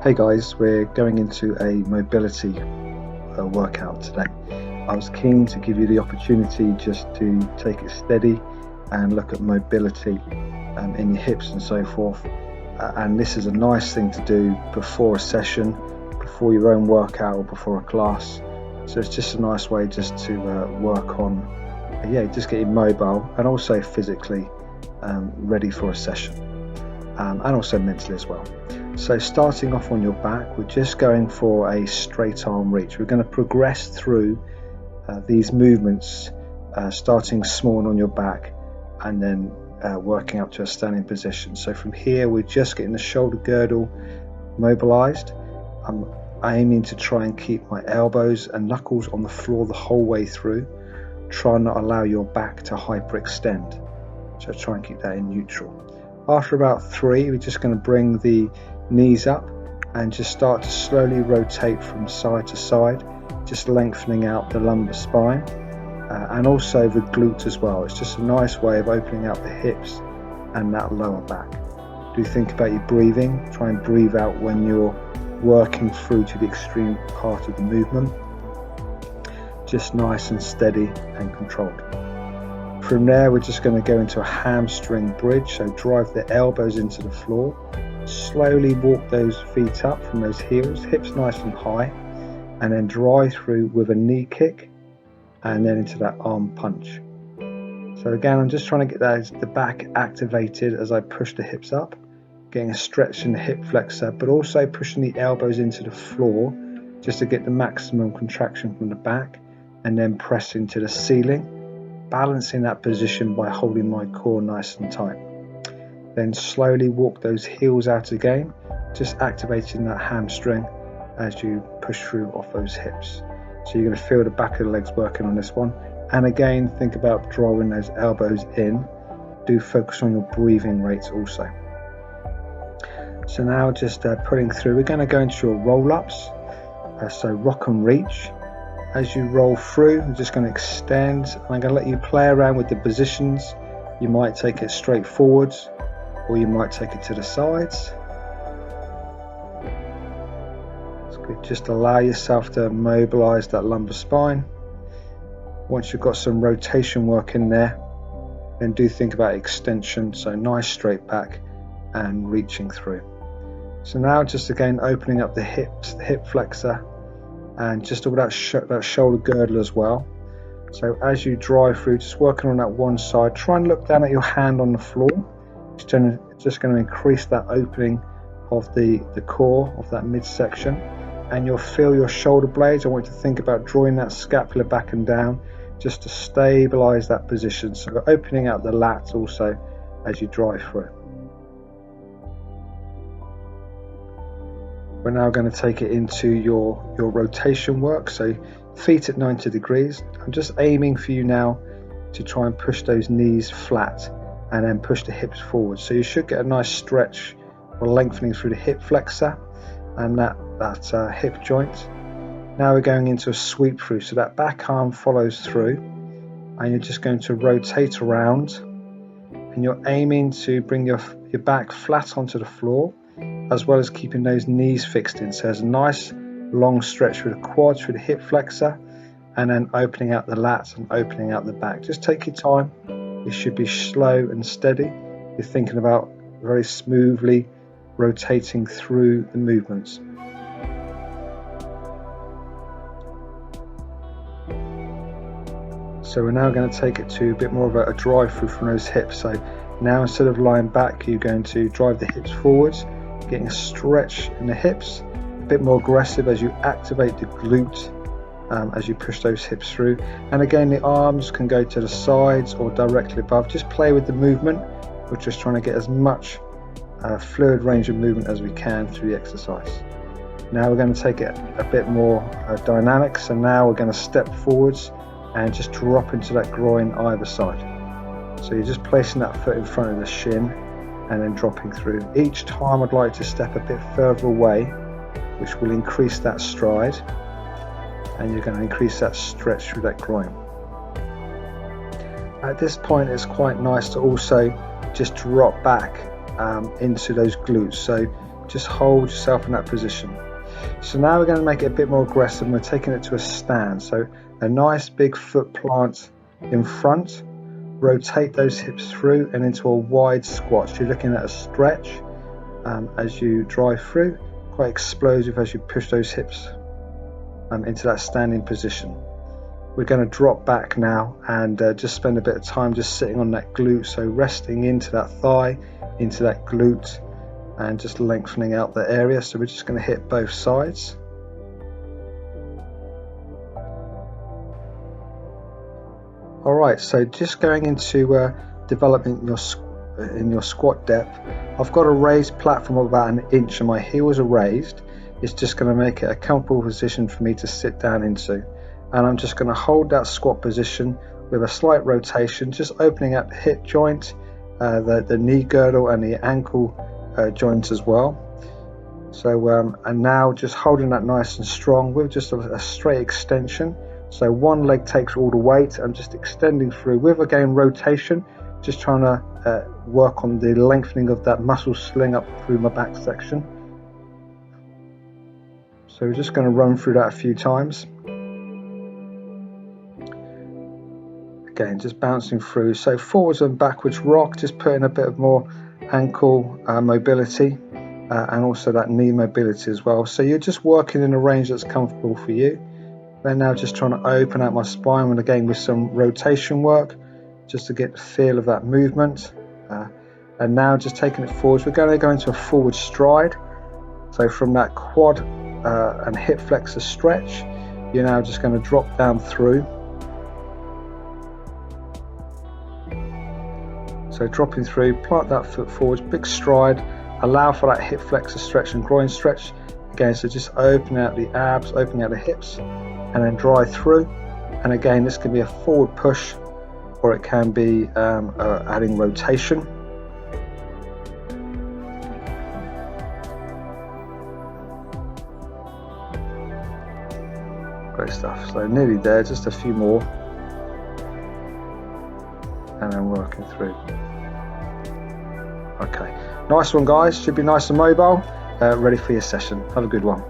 Hey guys, we're going into a mobility workout today. I was keen to give you the opportunity just to take it steady and look at mobility in your hips and so forth. And this is a nice thing to do before a session, before your own workout or before a class. So it's just a nice way just to work on, just getting mobile and also physically ready for a session, and also mentally as well. So starting off on your back, we're just going for a straight arm reach. We're going to progress through these movements, starting small on your back and then working up to a standing position. So from here, we're just getting the shoulder girdle mobilized. I'm aiming to try and keep my elbows and knuckles on the floor the whole way through. Try not allow your back to hyperextend. So try and keep that in neutral. After about 3, we're just going to bring the knees up and just start to slowly rotate from side to side, just lengthening out the lumbar spine and also the glute as well. It's just a nice way of opening out the hips and that lower back. Do think about your breathing. Try and breathe out when you're working through to the extreme part of the movement. Just nice and steady and controlled. From there, we're just going to go into a hamstring bridge, so drive the elbows into the floor. Slowly walk those feet up from those heels, hips nice and high, and then drive through with a knee kick and then into that arm punch. So again, I'm just trying to get the back activated as I push the hips up, getting a stretch in the hip flexor, but also pushing the elbows into the floor just to get the maximum contraction from the back, and then press into the ceiling, balancing that position by holding my core nice and tight. Then slowly walk those heels out again, just activating that hamstring as you push through off those hips. So you're going to feel the back of the legs working on this one. And again, think about drawing those elbows in. Do focus on your breathing rates also. So now just pulling through, we're going to go into your roll-ups. So rock and reach. As you roll through, I'm just going to extend, and I'm going to let you play around with the positions. You might take it straight forwards, or you might take it to the sides. It's good. Just allow yourself to mobilize that lumbar spine. Once you've got some rotation work in there, then do think about extension, so nice straight back and reaching through. So now just again opening up the hips, the hip flexor, and just all that shoulder girdle as well. So as you drive through, just working on that one side, try and look down at your hand on the floor. It's just going to increase that opening of the core of that midsection, and you'll feel your shoulder blades. I want you to think about drawing that scapula back and down just to stabilize that position. So we're opening out the lats also as you drive through. We're now going to take it into your rotation work, so feet at 90 degrees. I'm just aiming for you now to try and push those knees flat and then push the hips forward. So you should get a nice stretch or lengthening through the hip flexor and that hip joint. Now we're going into a sweep through, so that back arm follows through, and you're just going to rotate around, and you're aiming to bring your back flat onto the floor, as well as keeping those knees fixed in. So there's a nice long stretch through the quads, through the hip flexor, and then opening out the lats and opening out the back. Just take your time. It should be slow and steady. You're thinking about very smoothly rotating through the movements. So we're now going to take it to a bit more of a drive through from those hips. So now instead of lying back, you're going to drive the hips forwards, getting a stretch in the hips, a bit more aggressive as you activate the glute as you push those hips through. And again, the arms can go to the sides or directly above. Just play with the movement. We're just trying to get as much fluid range of movement as we can through the exercise. Now we're going to take it a bit more dynamic. So now we're going to step forwards and just drop into that groin either side. So you're just placing that foot in front of the shin and then dropping through. Each time I'd like to step a bit further away, which will increase that stride, and you're going to increase that stretch through that groin. At this point, it's quite nice to also just drop back into those glutes. So just hold yourself in that position. So now we're going to make it a bit more aggressive. We're taking it to a stand, so a nice big foot plant in front, rotate those hips through and into a wide squat. So you're looking at a stretch as you drive through, quite explosive as you push those hips into that standing position. We're going to drop back now and just spend a bit of time just sitting on that glute, so resting into that thigh, into that glute, and just lengthening out the area. So we're just going to hit both sides. Alright, so just going into developing your squat depth. I've got a raised platform of about 1 inch and my heels are raised. It's just going to make it a comfortable position for me to sit down into. And I'm just going to hold that squat position with a slight rotation, just opening up the hip joint, the knee girdle and the ankle joints as well. So and now just holding that nice and strong with just a straight extension. So one leg takes all the weight. I'm just extending through with, again, rotation, just trying to work on the lengthening of that muscle sling up through my back section. So we're just going to run through that a few times. Again, just bouncing through. So forwards and backwards rock, just putting a bit of more ankle mobility and also that knee mobility as well. So you're just working in a range that's comfortable for you. Then now just trying to open out my spine, and again with some rotation work, just to get the feel of that movement. And now just taking it forwards, we're going to go into a forward stride. So from that quad and hip flexor stretch, you're now just going to drop down through. So dropping through, plant that foot forwards, big stride, allow for that hip flexor stretch and groin stretch. Again, so just open out the abs, opening out the hips, and then drive through. And again, this can be a forward push, or it can be adding rotation. Great stuff. So nearly there, just a few more, and then working through. Okay, nice one guys, should be nice and mobile, ready for your session. Have a good one.